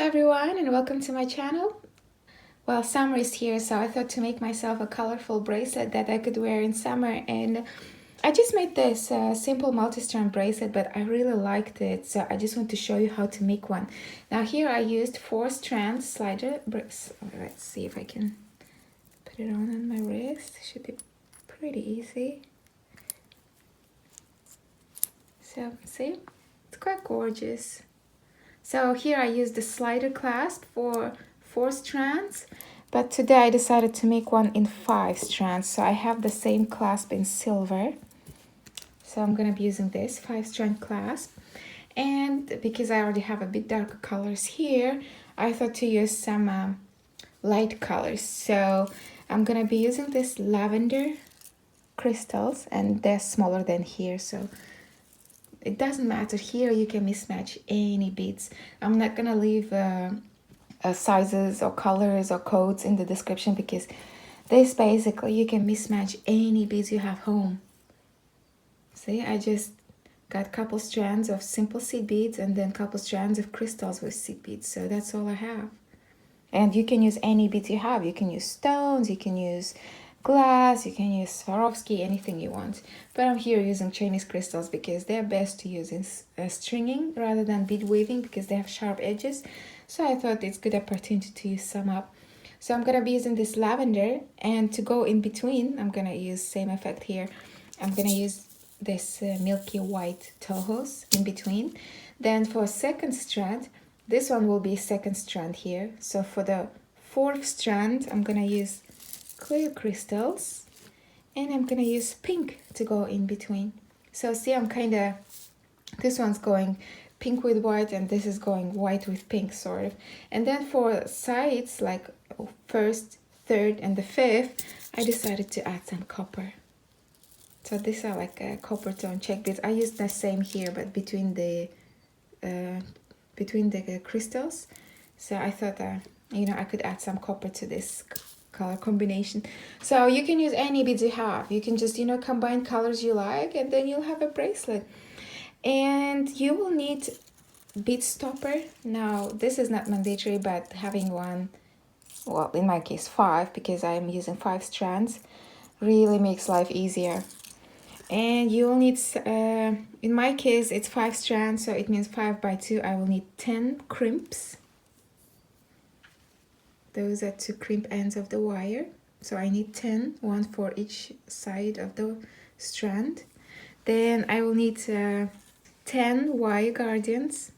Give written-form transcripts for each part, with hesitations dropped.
everyone, and welcome to my channel. Well, summer is here, so I thought to make myself a colorful bracelet that I could wear in summer, and I just made this simple multi-strand bracelet, but I really liked it, so I just want to show you how to make one. Now here I used 4 strands slider bracelet. Let's see if I can put it on my wrist. Should be pretty easy. So see, it's quite gorgeous. So here I used the slider clasp for 4 strands, but today I decided to make one in 5 strands. So I have the same clasp in silver. So I'm gonna be using this 5-strand clasp. And because I already have a bit darker colors here, I thought to use some light colors. So I'm gonna be using this lavender crystals, and they're smaller than here, so it doesn't matter. Here you can mismatch any beads. I'm not gonna leave sizes or colors or codes in the description, because this basically you can mismatch any beads you have home. See, I just got a couple strands of simple seed beads and then a couple strands of crystals with seed beads, so that's all I have. And you can use any beads you have. You can use stones, you can use glass, you can use Swarovski, anything you want. But I'm here using Chinese crystals because they're best to use in stringing rather than bead weaving, because they have sharp edges. So I thought it's a good opportunity to use some up. So I'm gonna be using this lavender, and to go in between, I'm gonna use same effect here. I'm gonna use this milky white Tohos in between. Then for second strand, this one will be second strand here. So for the 4th strand, I'm gonna use clear crystals, and I'm gonna use pink to go in between. So see, I'm kind of, this one's going pink with white, and this is going white with pink, sort of. And then for sides, like 1st, 3rd, and the 5th, I decided to add some copper. So these are like copper tone check beads. I used the same here, but between the crystals. So I thought you know, I could add some copper to this color combination. So you can use any beads you have. You can just, you know, combine colors you like, and then you'll have a bracelet. And you will need bead stopper. Now this is not mandatory, but having one, well, in my case 5, because I'm using 5 strands, really makes life easier. And you will need in my case it's 5 strands, so it means 5 by 2. I will need 10 crimps. Those are 2 crimp ends of the wire. So I need 10, one for each side of the strand. Then I will need 10 wire guardians.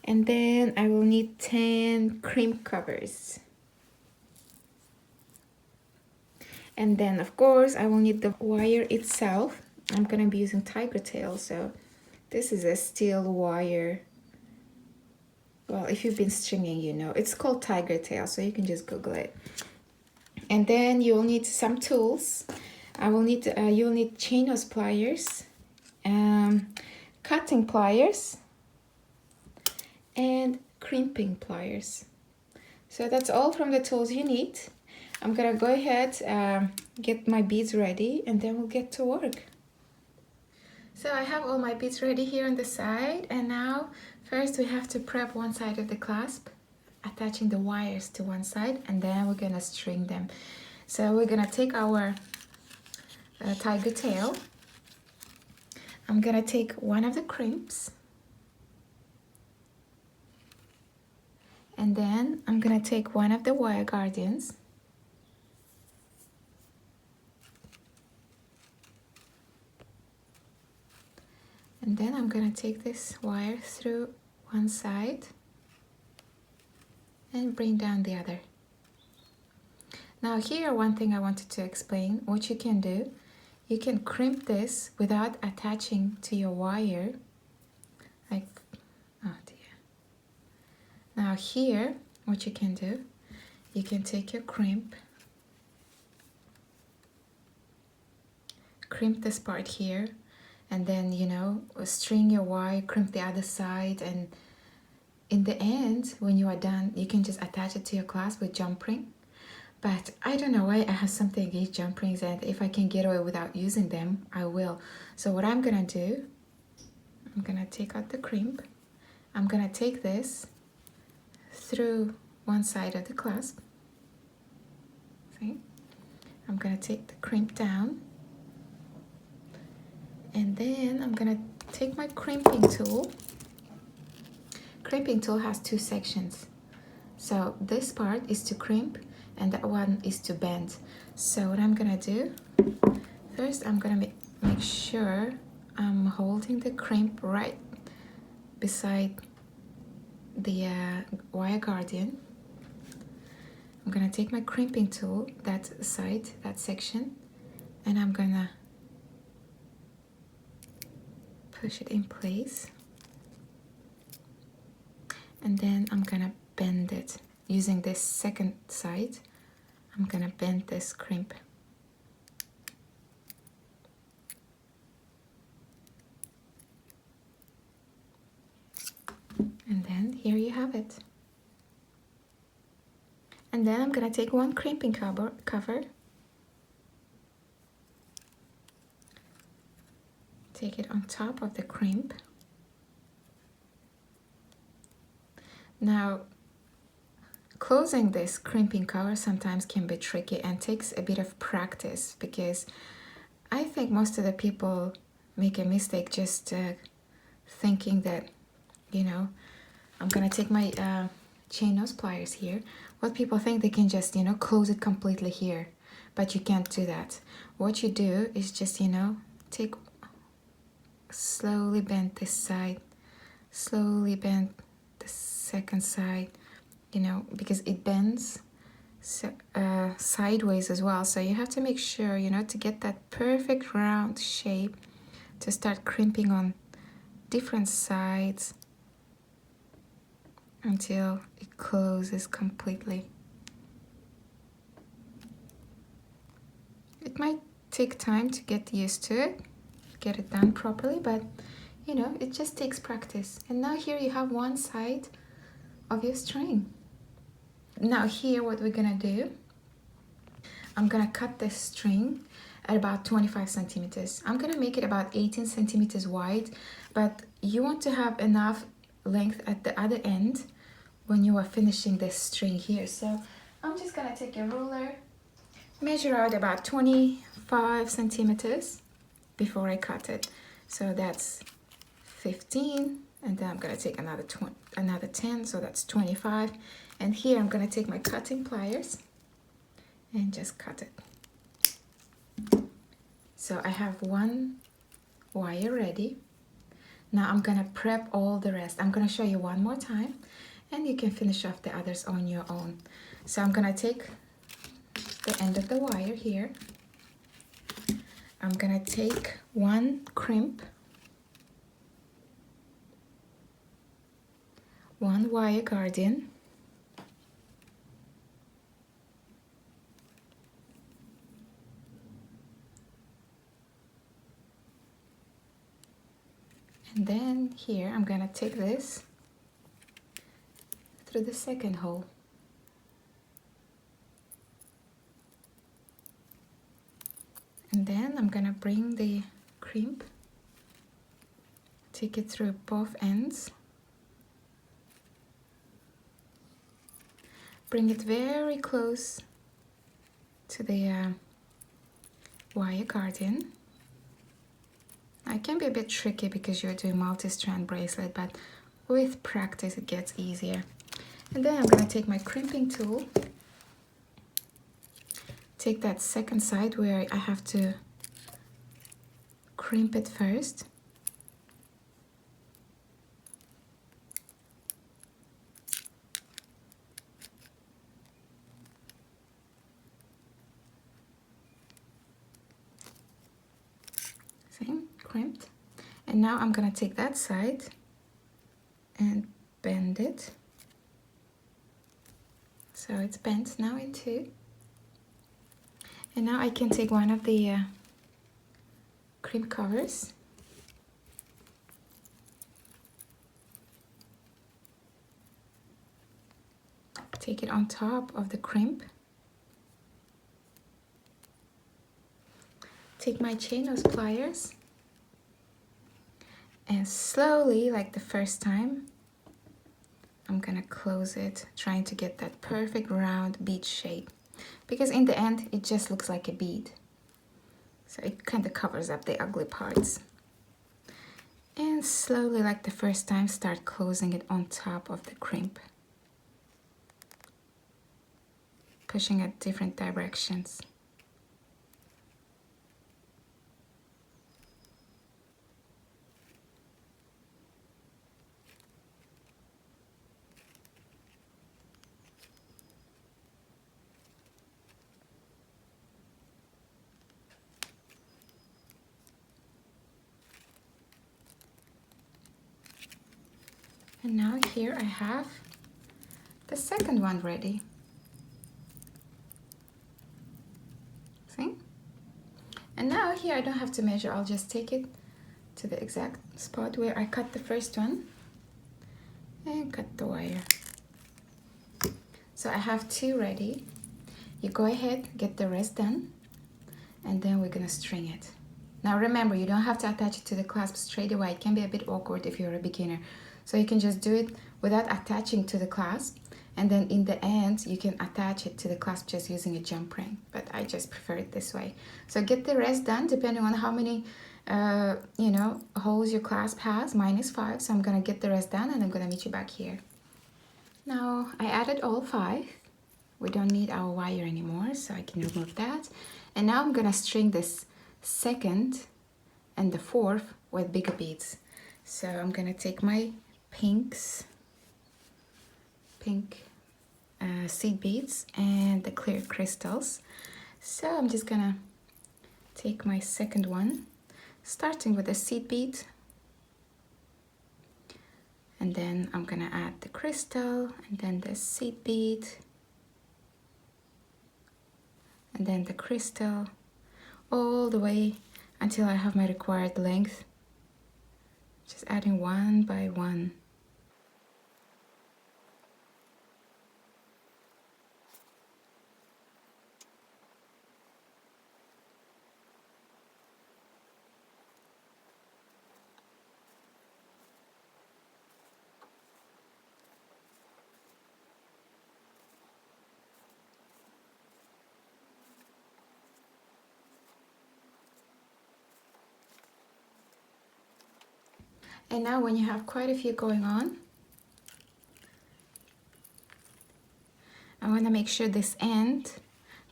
And then I will need 10 crimp covers. And then of course I will need the wire itself. I'm gonna be using tiger tail, so this is a steel wire. Well, if you've been stringing, you know, it's called tiger tail, so you can just Google it. And then you'll need some tools. You'll need chain nose pliers, cutting pliers, and crimping pliers. So that's all from the tools you need. I'm gonna go ahead, get my beads ready, and then we'll get to work. So I have all my beads ready here on the side, and now first we have to prep one side of the clasp, attaching the wires to one side, and then we're gonna string them. So we're gonna take our tiger tail. I'm gonna take one of the crimps, and then I'm gonna take one of the wire guardians, and then I'm gonna take this wire through one side and bring down the other. Now here, one thing I wanted to explain, what you can do, you can crimp this without attaching to your wire, like, oh dear. Now here, what you can do, you can take your crimp this part here, and then, you know, string your wire, crimp the other side, and in the end, when you are done, you can just attach it to your clasp with jump ring. But I don't know why I have something against jump rings, and if I can get away without using them, I will. So what I'm gonna do, I'm gonna take out the crimp, I'm gonna take this through one side of the clasp. See? I'm gonna take the crimp down, and then I'm gonna take my crimping tool. Crimping tool has two sections. So this part is to crimp and that one is to bend. So what I'm gonna do, first I'm gonna make sure I'm holding the crimp right beside the wire guardian. I'm gonna take my crimping tool, that side, that section, and I'm gonna push it in place. And then I'm gonna bend it. Using this second side, I'm gonna bend this crimp. And then here you have it. And then I'm gonna take one crimping cover, take it on top of the crimp. Now, closing this crimping cover sometimes can be tricky and takes a bit of practice, because I think most of the people make a mistake just thinking that, you know, I'm gonna take my chain nose pliers here. What people think, they can just, you know, close it completely here, but you can't do that. What you do is just, you know, slowly bend this side, slowly bend the second side, you know, because it bends sideways as well. So you have to make sure, you know, to get that perfect round shape, to start crimping on different sides until it closes completely. It might take time to get used to it, get it done properly, but you know, it just takes practice. And now here you have one side of your string. Now here what we're gonna do, I'm gonna cut this string at about 25 centimeters. I'm gonna make it about 18 centimeters wide, but you want to have enough length at the other end when you are finishing this string here. So I'm just gonna take a ruler, measure out about 25 centimeters before I cut it. So that's 15, and then I'm gonna take another 10, so that's 25. And here I'm gonna take my cutting pliers and just cut it. So I have one wire ready. Now I'm gonna prep all the rest. I'm gonna show you one more time, and you can finish off the others on your own. So I'm gonna take the end of the wire here. I'm gonna take one crimp, one wire guardian, and then here I'm gonna take this through the second hole. And then I'm gonna bring the crimp, take it through both ends, bring it very close to the wire guardian. It can be a bit tricky because you're doing multi-strand bracelet, but with practice it gets easier. And then I'm gonna take my crimping tool, take that second side where I have to crimp it first. See, crimped. And now I'm gonna take that side and bend it. So it's bent now in two. And now I can take one of the crimp covers, take it on top of the crimp, take my chain nose pliers, and slowly, like the first time, I'm gonna close it, trying to get that perfect round bead shape, because in the end it just looks like a bead, so it kind of covers up the ugly parts. And slowly, like the first time, start closing it on top of the crimp, pushing at different directions. And now here I have the second one ready. See? And now here I don't have to measure, I'll just take it to the exact spot where I cut the first one and cut the wire. So I have two ready. You go ahead, get the rest done, and then we're gonna string it. Now remember, you don't have to attach it to the clasp straight away. It can be a bit awkward if you're a beginner. So you can just do it without attaching to the clasp, and then in the end you can attach it to the clasp just using a jump ring, but I just prefer it this way. So get the rest done depending on how many holes your clasp has. Mine is 5, so I'm gonna get the rest done and I'm gonna meet you back here. Now I added all 5. We don't need our wire anymore, so I can remove that. And now I'm gonna string this second and the fourth with bigger beads. So I'm gonna take my pink seed beads and the clear crystals. So I'm just gonna take my second one, starting with a seed bead, and then I'm gonna add the crystal, and then the seed bead, and then the crystal, all the way until I have my required length, just adding one by one. And now when you have quite a few going on, I want to make sure this end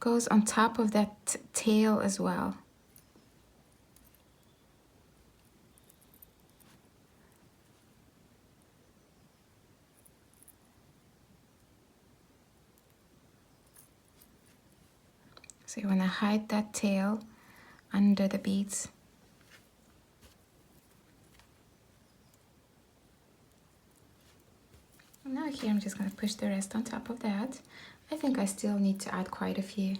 goes on top of that tail as well. So you want to hide that tail under the beads. And now here I'm just going to push the rest on top of that. I think I still need to add quite a few.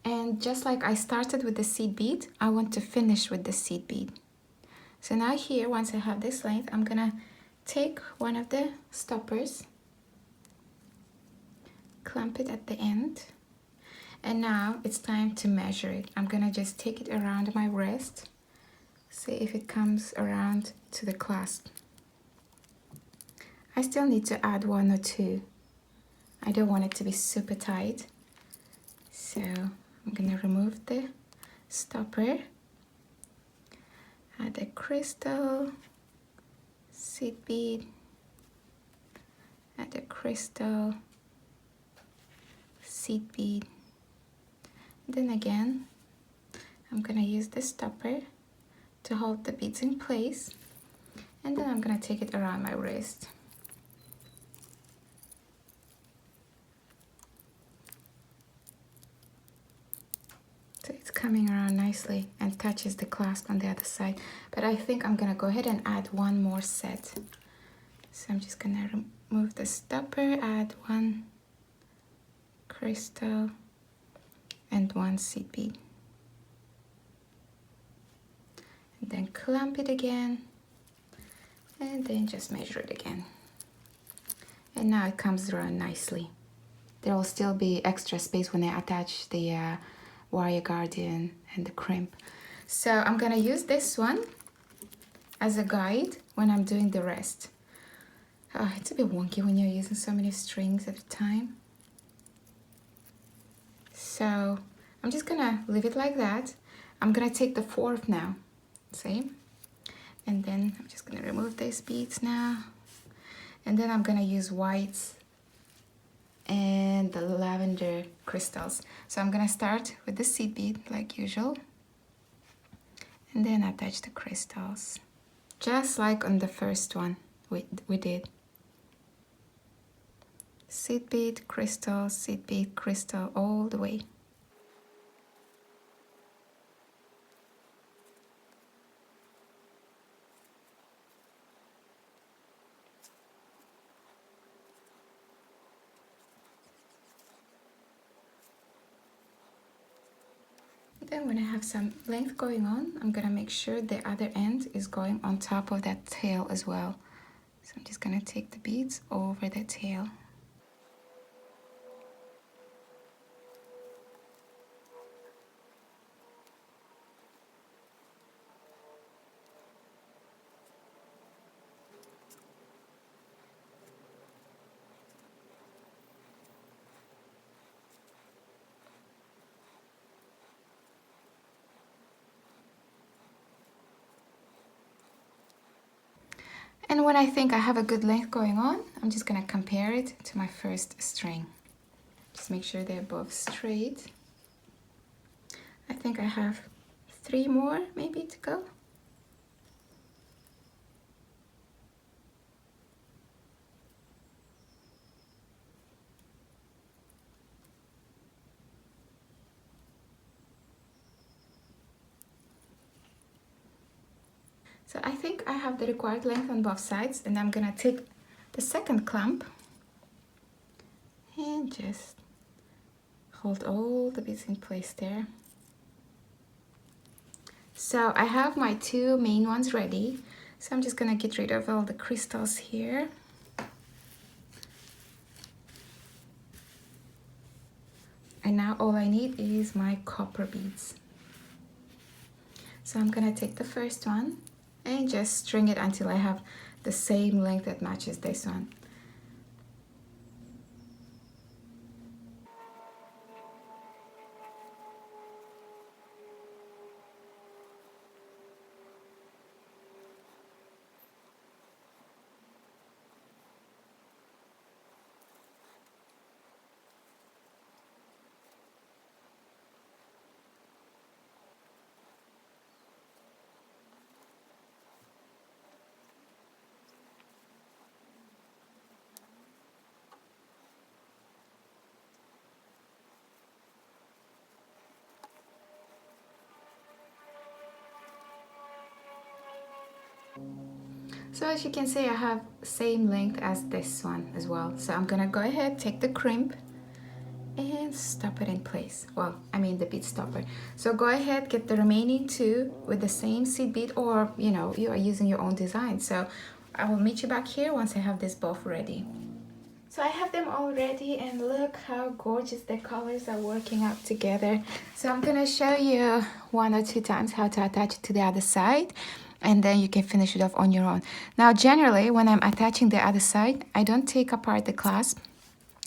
And just like I started with the seed bead, I want to finish with the seed bead. So now here, once I have this length, I'm gonna take one of the stoppers, clamp it at the end, and now it's time to measure it. I'm gonna just take it around my wrist, see if it comes around to the clasp. I still need to add 1 or 2. I don't want it to be super tight. So I'm gonna remove the stopper, add a crystal, seed bead, add a crystal, seed bead. Then again, I'm gonna use the stopper to hold the beads in place, and then I'm gonna take it around my wrist. So it's coming around nicely and touches the clasp on the other side. But I think I'm gonna go ahead and add one more set. So I'm just gonna remove the stopper, add 1 crystal and 1 seed bead. And then clamp it again, and then just measure it again. And now it comes around nicely. there will still be extra space when I attach the wire guardian and the crimp. So I'm gonna use this one as a guide when I'm doing the rest. It's a bit wonky when you're using so many strings at a time. So I'm just gonna leave it like that. I'm gonna take the fourth now, see? And then I'm just gonna remove these beads now. And then I'm gonna use whites and the lavender crystals. So I'm gonna start with the seed bead like usual. And then attach the crystals. Just like on the first one we did. Seed bead, crystal, all the way. Then when I have some length going on, I'm gonna make sure the other end is going on top of that tail as well. So I'm just gonna take the beads over the tail. And when I think I have a good length going on, I'm just gonna compare it to my first string. Just make sure they're both straight. I think I have 3 more maybe to go. So I think I have the required length on both sides, and I'm gonna take the second clamp and just hold all the beads in place there. So I have my 2 main ones ready. So I'm just gonna get rid of all the crystals here. And now all I need is my copper beads. So I'm gonna take the first one and just string it until I have the same length that matches this one. So as you can see, I have same length as this one as well. So I'm gonna go ahead, take the crimp and stop it in place. Well, I mean the bead stopper. So go ahead, get the remaining 2 with the same seed bead, or you know, you are using your own design. So I will meet you back here once I have this both ready. So I have them all ready, and look how gorgeous the colors are working out together. So I'm gonna show you 1 or 2 times how to attach it to the other side, and then you can finish it off on your own. Now generally when I'm attaching the other side, I don't take apart the clasp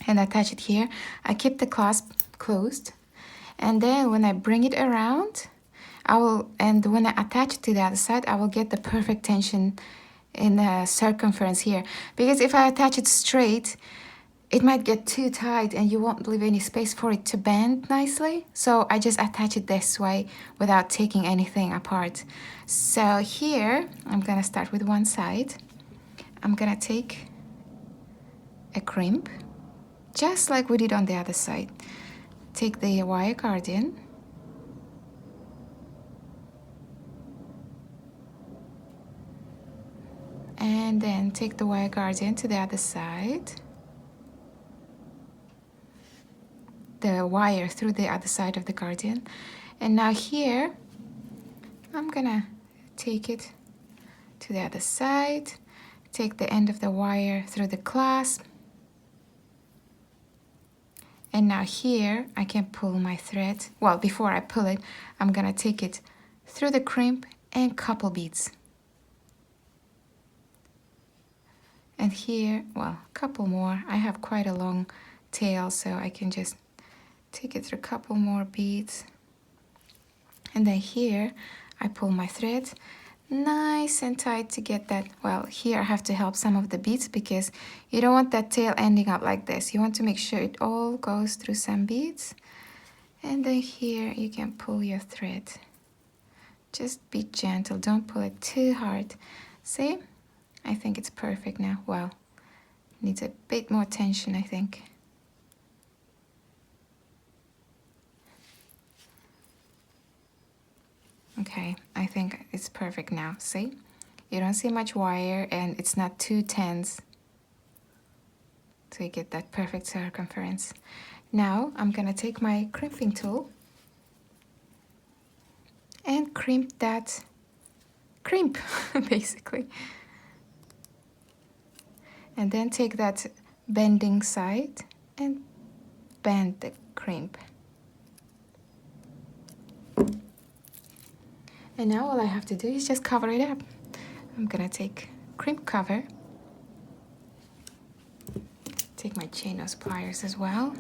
and attach it here. I keep the clasp closed, and then when I bring it around, and when I attach it to the other side, I will get the perfect tension in the circumference here, because if I attach it straight, it might get too tight and you won't leave any space for it to bend nicely. So I just attach it this way without taking anything apart. So here I'm gonna start with one side. I'm gonna take a crimp just like we did on the other side. Take the wire guardian and then take the wire guardian to the other side, the wire through the other side of the guardian. And now here I'm gonna take it to the other side, take the end of the wire through the clasp, And now here I can pull my thread. Well, before I pull it, I'm gonna take it through the crimp and couple beads. And here, well, a couple more. I have quite a long tail, so I can just take it through a couple more beads. And then here I pull my thread nice and tight to get that. Well, here I have to help some of the beads because you don't want that tail ending up like this. You want to make sure it all goes through some beads. And then here you can pull your thread. Just be gentle, don't pull it too hard. See? I think it's perfect now. Well, needs a bit more tension, I think. Okay, I think it's perfect now. See? You don't see much wire and it's not too tense. So you get that perfect circumference. Now I'm gonna take my crimping tool and crimp that crimp, basically. And then take that bending side and bend the crimp. And now all I have to do is just cover it up. I'm gonna take crimp cover, take my chain nose pliers as well.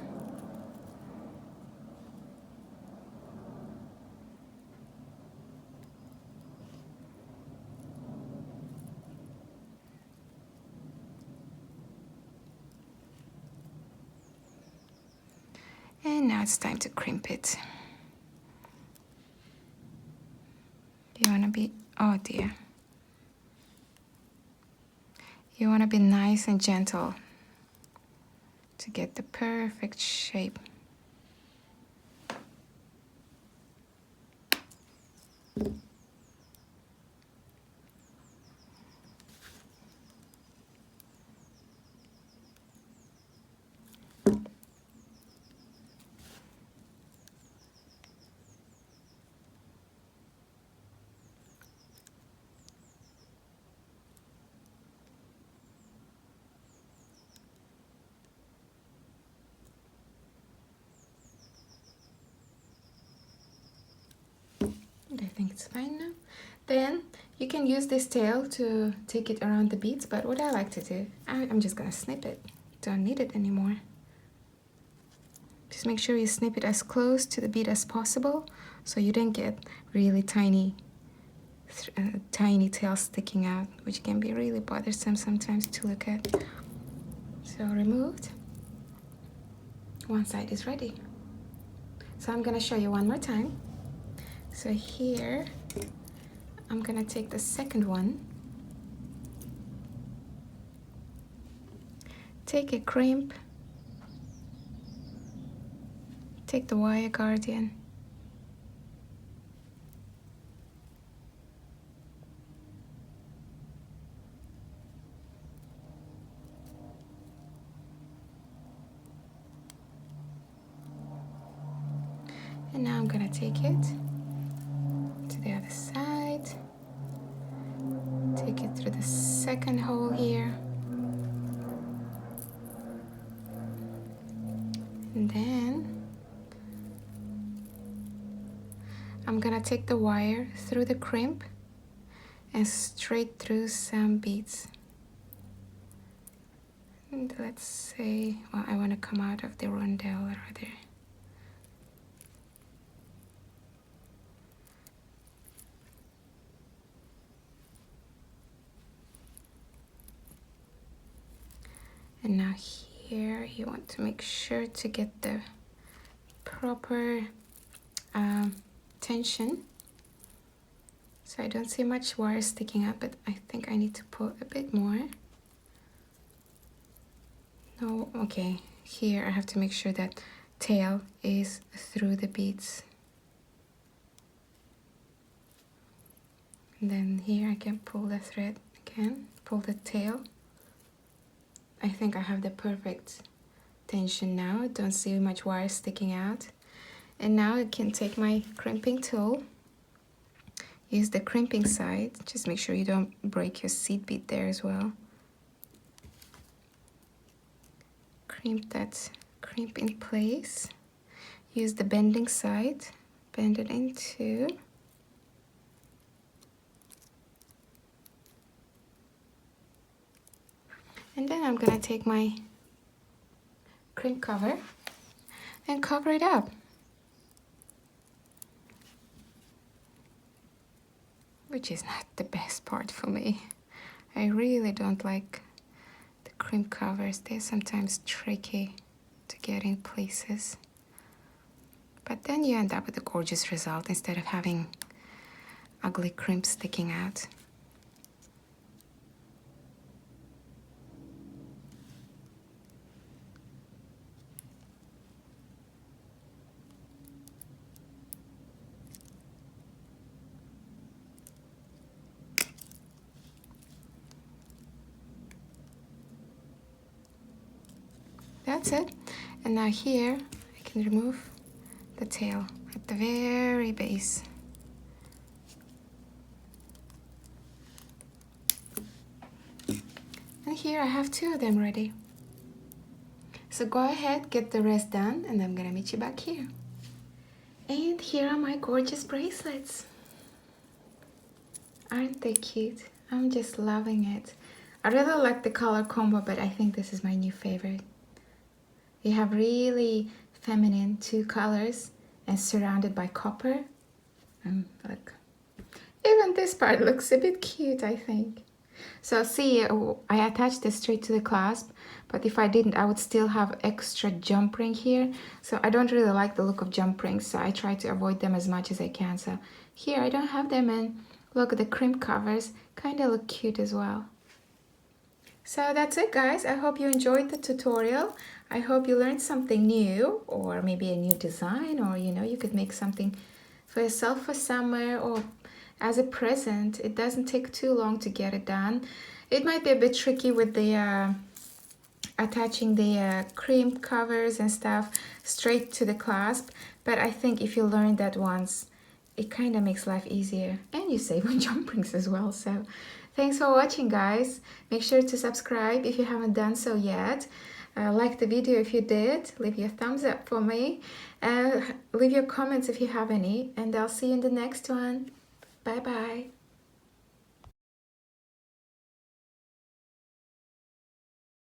And now it's time to crimp it. You wanna be, oh dear. You wanna be nice and gentle to get the perfect shape. I think it's fine now. Then you can use this tail to take it around the beads, but what I like to do, I'm just gonna snip it. Don't need it anymore. Just make sure you snip it as close to the bead as possible so you don't get really tiny tails sticking out, which can be really bothersome sometimes to look at. So removed. One side is ready. So I'm gonna show you one more time. So here, I'm gonna take the second one, take a crimp, take the wire guardian, and now I'm gonna take it to the other side, take it through the second hole here, and then I'm gonna take the wire through the crimp and straight through some beads. And let's say, well, I want to come out of the rondelle rather. And now here you want to make sure to get the proper tension. So I don't see much wire sticking up, but I think I need to pull a bit more. No, okay, here I have to make sure that tail is through the beads. And then here I can pull the thread again, pull the tail. I think I have the perfect tension now. Don't see much wire sticking out. And now I can take my crimping tool, use the crimping side. Just make sure you don't break your seed bead there as well. Crimp that crimp in place. Use the bending side, bend it in two. And then I'm gonna take my crimp cover and cover it up. Which is not the best part for me. I really don't like the crimp covers. They're sometimes tricky to get in places. But then you end up with a gorgeous result instead of having ugly crimps sticking out. That's it. And now here I can remove the tail at the very base. And here I have two of them ready. So go ahead, get the rest done, and I'm gonna meet you back here. And here are my gorgeous bracelets. Aren't they cute? I'm just loving it. I really like the color combo, but I think this is my new favorite. You have really feminine two colors and surrounded by copper. Look, even this part looks a bit cute, I think. So see, I attached this straight to the clasp, but if I didn't, I would still have extra jump ring here. So I don't really like the look of jump rings, so I try to avoid them as much as I can. So here I don't have them, and look at the crimp covers, kind of look cute as well. So that's it, guys. I hope you enjoyed the tutorial. I hope you learned something new, or maybe a new design, or you could make something for yourself for summer or as a present. It doesn't take too long to get it done. It might be a bit tricky with the attaching the crimp covers and stuff straight to the clasp, but I think if you learn that once, it kind of makes life easier, and you save on jump rings as well. So thanks for watching, guys. Make sure to subscribe if you haven't done so yet. Like the video if you did. Leave your thumbs up for me. Leave your comments if you have any, and I'll see you in the next one. Bye bye.